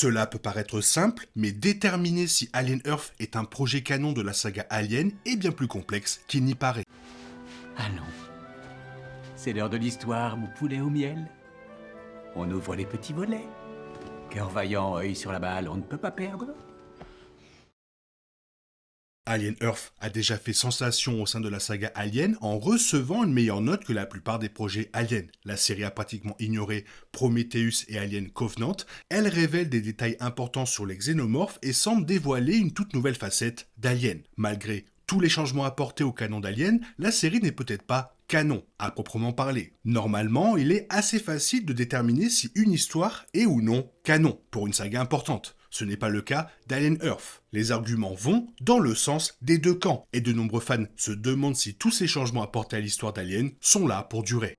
Cela peut paraître simple, mais déterminer si Alien Earth est un projet canon de la saga Alien est bien plus complexe qu'il n'y paraît. Allons. C'est l'heure de l'histoire, mon poulet au miel. On ouvre les petits volets. Cœur vaillant, œil sur la balle, on ne peut pas perdre. Alien Earth a déjà fait sensation au sein de la saga Alien en recevant une meilleure note que la plupart des projets Alien. La série a pratiquement ignoré Prometheus et Alien Covenant. Elle révèle des détails importants sur les xénomorphes et semble dévoiler une toute nouvelle facette d'Alien. Malgré tous les changements apportés au canon d'Alien, la série n'est peut-être pas canon, à proprement parler. Normalement, il est assez facile de déterminer si une histoire est ou non canon pour une saga importante. Ce n'est pas le cas d'Alien Earth. Les arguments vont dans le sens des deux camps, et de nombreux fans se demandent si tous ces changements apportés à l'histoire d'Alien sont là pour durer.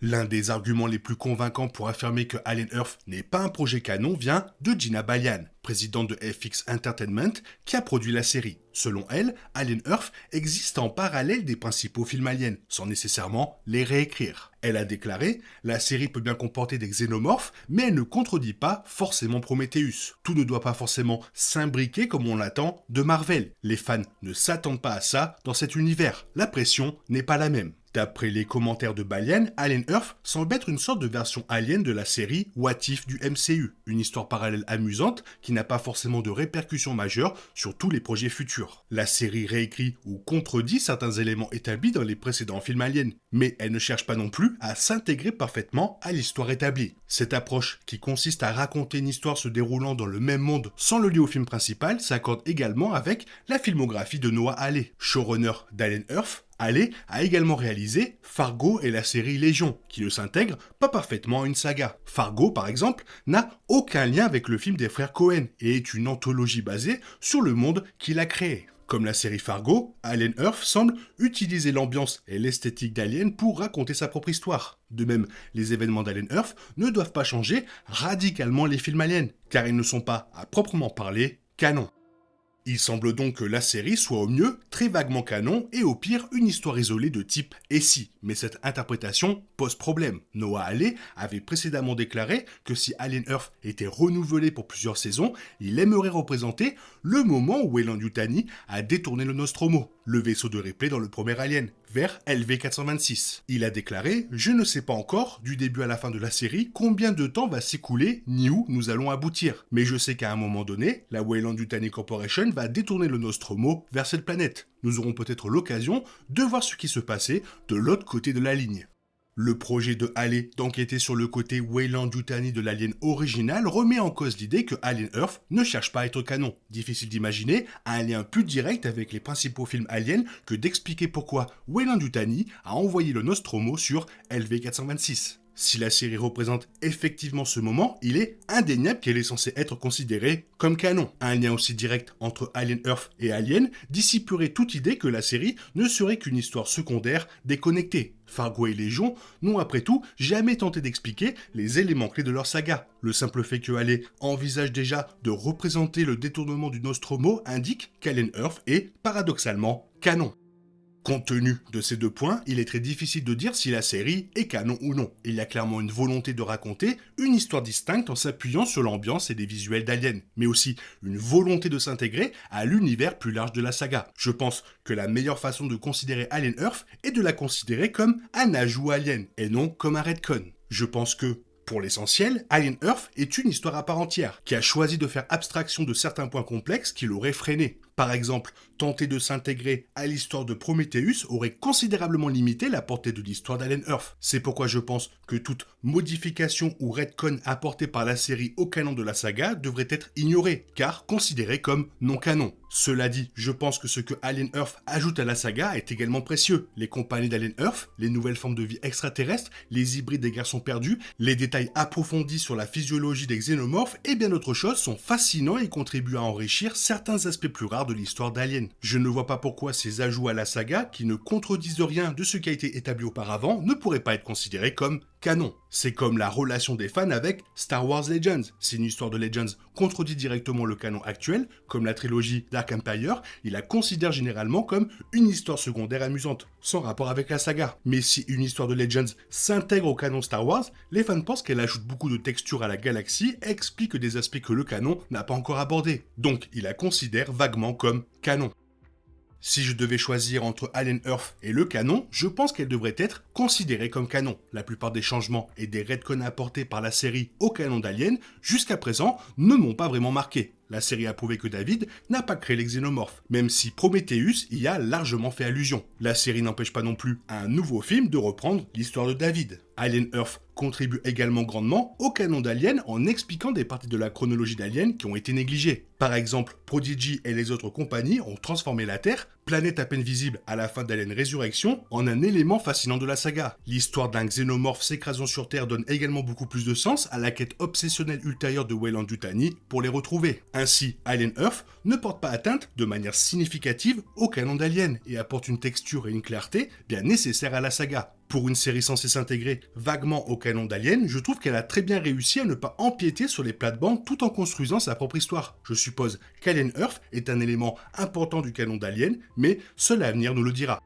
L'un des arguments les plus convaincants pour affirmer que Alien Earth n'est pas un projet canon vient de Gina Balian, présidente de FX Entertainment, qui a produit la série. Selon elle, Alien Earth existe en parallèle des principaux films aliens, sans nécessairement les réécrire. Elle a déclaré « La série peut bien comporter des xénomorphes, mais elle ne contredit pas forcément Prometheus. Tout ne doit pas forcément s'imbriquer comme on l'attend de Marvel. Les fans ne s'attendent pas à ça dans cet univers. La pression n'est pas la même. » D'après les commentaires de Balian, Alien Earth semble être une sorte de version alien de la série What If du MCU, une histoire parallèle amusante qui n'a pas forcément de répercussions majeures sur tous les projets futurs. La série réécrit ou contredit certains éléments établis dans les précédents films aliens, mais elle ne cherche pas non plus à s'intégrer parfaitement à l'histoire établie. Cette approche, qui consiste à raconter une histoire se déroulant dans le même monde sans le lier au film principal, s'accorde également avec la filmographie de Noah Hawley, showrunner d'Alien Earth. Hawley a également réalisé Fargo et la série Légion, qui ne s'intègrent pas parfaitement à une saga. Fargo, par exemple, n'a aucun lien avec le film des frères Coen et est une anthologie basée sur le monde qu'il a créé. Comme la série Fargo, Alien Earth semble utiliser l'ambiance et l'esthétique d'Alien pour raconter sa propre histoire. De même, les événements d'Alien Earth ne doivent pas changer radicalement les films aliens, car ils ne sont pas, à proprement parler, canon. Il semble donc que la série soit au mieux très vaguement canon et au pire une histoire isolée de type « et si ». Mais cette interprétation pose problème. Noah Hawley avait précédemment déclaré que si Alien Earth était renouvelé pour plusieurs saisons, il aimerait représenter le moment où Weyland-Yutani a détourné le Nostromo, le vaisseau de Ripley dans le premier Alien, vers LV-426. Il a déclaré « Je ne sais pas encore, du début à la fin de la série, combien de temps va s'écouler ni où nous allons aboutir. Mais je sais qu'à un moment donné, la Weyland-Yutani Corporation va détourner le Nostromo vers cette planète. Nous aurons peut-être l'occasion de voir ce qui se passait de l'autre côté de la ligne. » Le projet de Hawley d'enquêter sur le côté Weyland-Yutani de l'Alien original remet en cause l'idée que Alien Earth ne cherche pas à être canon. Difficile d'imaginer un lien plus direct avec les principaux films aliens que d'expliquer pourquoi Weyland-Yutani a envoyé le Nostromo sur LV-426. Si la série représente effectivement ce moment, il est indéniable qu'elle est censée être considérée comme canon. Un lien aussi direct entre Alien Earth et Alien dissiperait toute idée que la série ne serait qu'une histoire secondaire déconnectée. Fargo et Légion n'ont après tout jamais tenté d'expliquer les éléments clés de leur saga. Le simple fait que Hawley envisage déjà de représenter le détournement du Nostromo indique qu'Alien Earth est paradoxalement canon. Compte tenu de ces deux points, il est très difficile de dire si la série est canon ou non. Il y a clairement une volonté de raconter une histoire distincte en s'appuyant sur l'ambiance et les visuels d'Alien, mais aussi une volonté de s'intégrer à l'univers plus large de la saga. Je pense que la meilleure façon de considérer Alien Earth est de la considérer comme un ajout Alien, et non comme un retcon. Je pense que, pour l'essentiel, Alien Earth est une histoire à part entière, qui a choisi de faire abstraction de certains points complexes qui l'auraient freiné. Par exemple, tenter de s'intégrer à l'histoire de Prometheus aurait considérablement limité la portée de l'histoire d'Alien Earth. C'est pourquoi je pense que toute modification ou retcon apportée par la série au canon de la saga devrait être ignorée, car considérée comme non canon. Cela dit, je pense que ce que Alien Earth ajoute à la saga est également précieux. Les compagnies d'Alien Earth, les nouvelles formes de vie extraterrestres, les hybrides des garçons perdus, les détails approfondis sur la physiologie des xénomorphes et bien d'autres choses sont fascinants et contribuent à enrichir certains aspects plus rares de l'histoire d'Alien. Je ne vois pas pourquoi ces ajouts à la saga, qui ne contredisent rien de ce qui a été établi auparavant, ne pourraient pas être considérés comme canon. C'est comme la relation des fans avec Star Wars Legends. Si une histoire de Legends contredit directement le canon actuel, comme la trilogie Dark Empire, il la considère généralement comme une histoire secondaire amusante, sans rapport avec la saga. Mais si une histoire de Legends s'intègre au canon Star Wars, les fans pensent qu'elle ajoute beaucoup de texture à la galaxie et explique des aspects que le canon n'a pas encore abordés. Donc, il la considère vaguement comme canon. Si je devais choisir entre Alien Earth et le canon, je pense qu'elle devrait être considérée comme canon. La plupart des changements et des retcons apportés par la série au canon d'Alien, jusqu'à présent, ne m'ont pas vraiment marqué. La série a prouvé que David n'a pas créé les xénomorphes, même si Prometheus y a largement fait allusion. La série n'empêche pas non plus à un nouveau film de reprendre l'histoire de David. Alien Earth contribue également grandement au canon d'Alien en expliquant des parties de la chronologie d'Alien qui ont été négligées. Par exemple, Prodigy et les autres compagnies ont transformé la Terre, planète à peine visible à la fin d'Alien Résurrection, en un élément fascinant de la saga. L'histoire d'un xénomorphe s'écrasant sur Terre donne également beaucoup plus de sens à la quête obsessionnelle ultérieure de Weyland-Yutani pour les retrouver. Ainsi, Alien Earth ne porte pas atteinte de manière significative au canon d'Alien et apporte une texture et une clarté bien nécessaires à la saga. Pour une série censée s'intégrer vaguement au canon d'Alien, je trouve qu'elle a très bien réussi à ne pas empiéter sur les plates-bandes tout en construisant sa propre histoire. Je suppose qu'Alien Earth est un élément important du canon d'Alien, mais seul l'avenir nous le dira.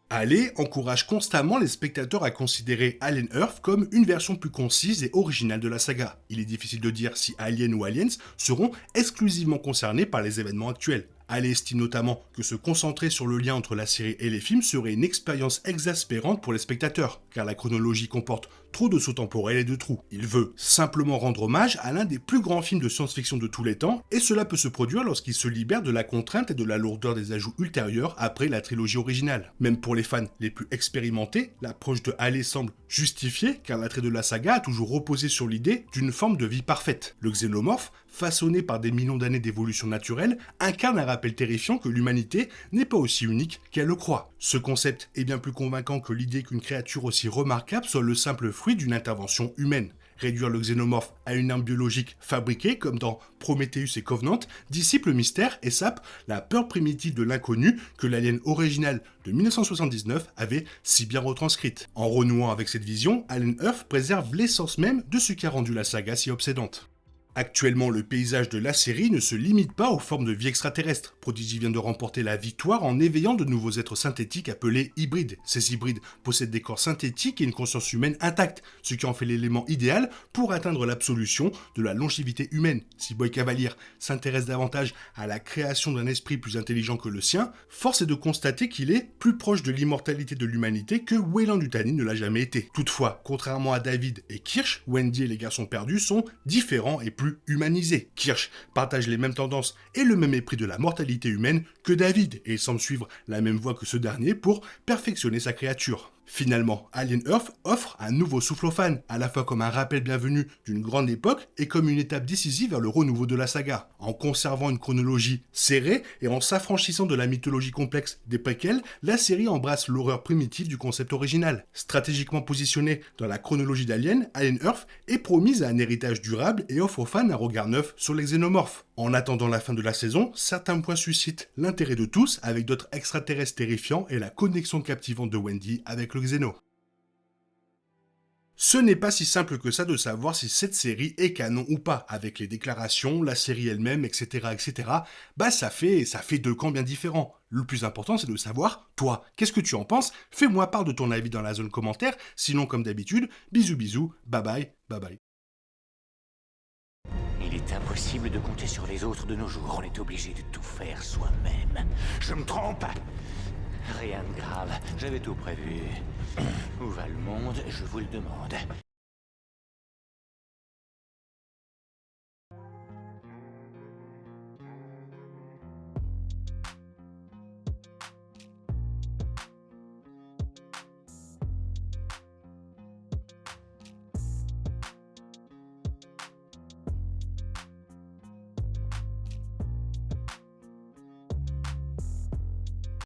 Alley encourage constamment les spectateurs à considérer Alien Earth comme une version plus concise et originale de la saga. Il est difficile de dire si Alien ou Aliens seront exclusivement concernés par les événements actuels. Alley estime notamment que se concentrer sur le lien entre la série et les films serait une expérience exaspérante pour les spectateurs, car la chronologie comporte trop de sauts temporels et de trous. Il veut simplement rendre hommage à l'un des plus grands films de science-fiction de tous les temps, et cela peut se produire lorsqu'il se libère de la contrainte et de la lourdeur des ajouts ultérieurs après la trilogie originale. Même pour les fans les plus expérimentés, l'approche de Alley semble justifiée, car l'attrait de la saga a toujours reposé sur l'idée d'une forme de vie parfaite. Le xénomorphe, façonné par des millions d'années d'évolution naturelle, incarne un rappel terrifiant que l'humanité n'est pas aussi unique qu'elle le croit. Ce concept est bien plus convaincant que l'idée qu'une créature aussi remarquable soit le simple fruit d'une intervention humaine. Réduire le xénomorphe à une arme biologique fabriquée, comme dans Prometheus et Covenant, dissipe le mystère et sape la peur primitive de l'inconnu que l'Alien original de 1979 avait si bien retranscrite. En renouant avec cette vision, Alien Earth préserve l'essence même de ce qui a rendu la saga si obsédante. Actuellement, le paysage de la série ne se limite pas aux formes de vie extraterrestres. Prodigy vient de remporter la victoire en éveillant de nouveaux êtres synthétiques appelés hybrides. Ces hybrides possèdent des corps synthétiques et une conscience humaine intacte, ce qui en fait l'élément idéal pour atteindre l'absolution de la longévité humaine. Si Boy Cavalier s'intéresse davantage à la création d'un esprit plus intelligent que le sien, force est de constater qu'il est plus proche de l'immortalité de l'humanité que Weyland-Yutani ne l'a jamais été. Toutefois, contrairement à David et Kirsch, Wendy et les garçons perdus sont différents et plus humanisé. Kirsch partage les mêmes tendances et le même mépris de la mortalité humaine que David, et il semble suivre la même voie que ce dernier pour perfectionner sa créature. Finalement, Alien Earth offre un nouveau souffle aux fans, à la fois comme un rappel bienvenu d'une grande époque et comme une étape décisive vers le renouveau de la saga. En conservant une chronologie serrée et en s'affranchissant de la mythologie complexe des préquels, la série embrasse l'horreur primitive du concept original. Stratégiquement positionnée dans la chronologie d'Alien, Alien Earth est promise à un héritage durable et offre aux fans un regard neuf sur les xénomorphes. En attendant la fin de la saison, certains points suscitent l'intérêt de tous, avec d'autres extraterrestres terrifiants et la connexion captivante de Wendy avec le xéno. Ce n'est pas si simple que ça de savoir si cette série est canon ou pas, avec les déclarations, la série elle-même, etc., etc. Ça fait deux camps bien différents. Le plus important, c'est de savoir, toi, qu'est-ce que tu en penses? Fais-moi part de ton avis dans la zone commentaire, sinon comme d'habitude, bisous bisous, bye bye, bye bye. Il est impossible de compter sur les autres de nos jours, on est obligé de tout faire soi-même. Je me trompe? Rien de grave, j'avais tout prévu. Où va le monde, je vous le demande.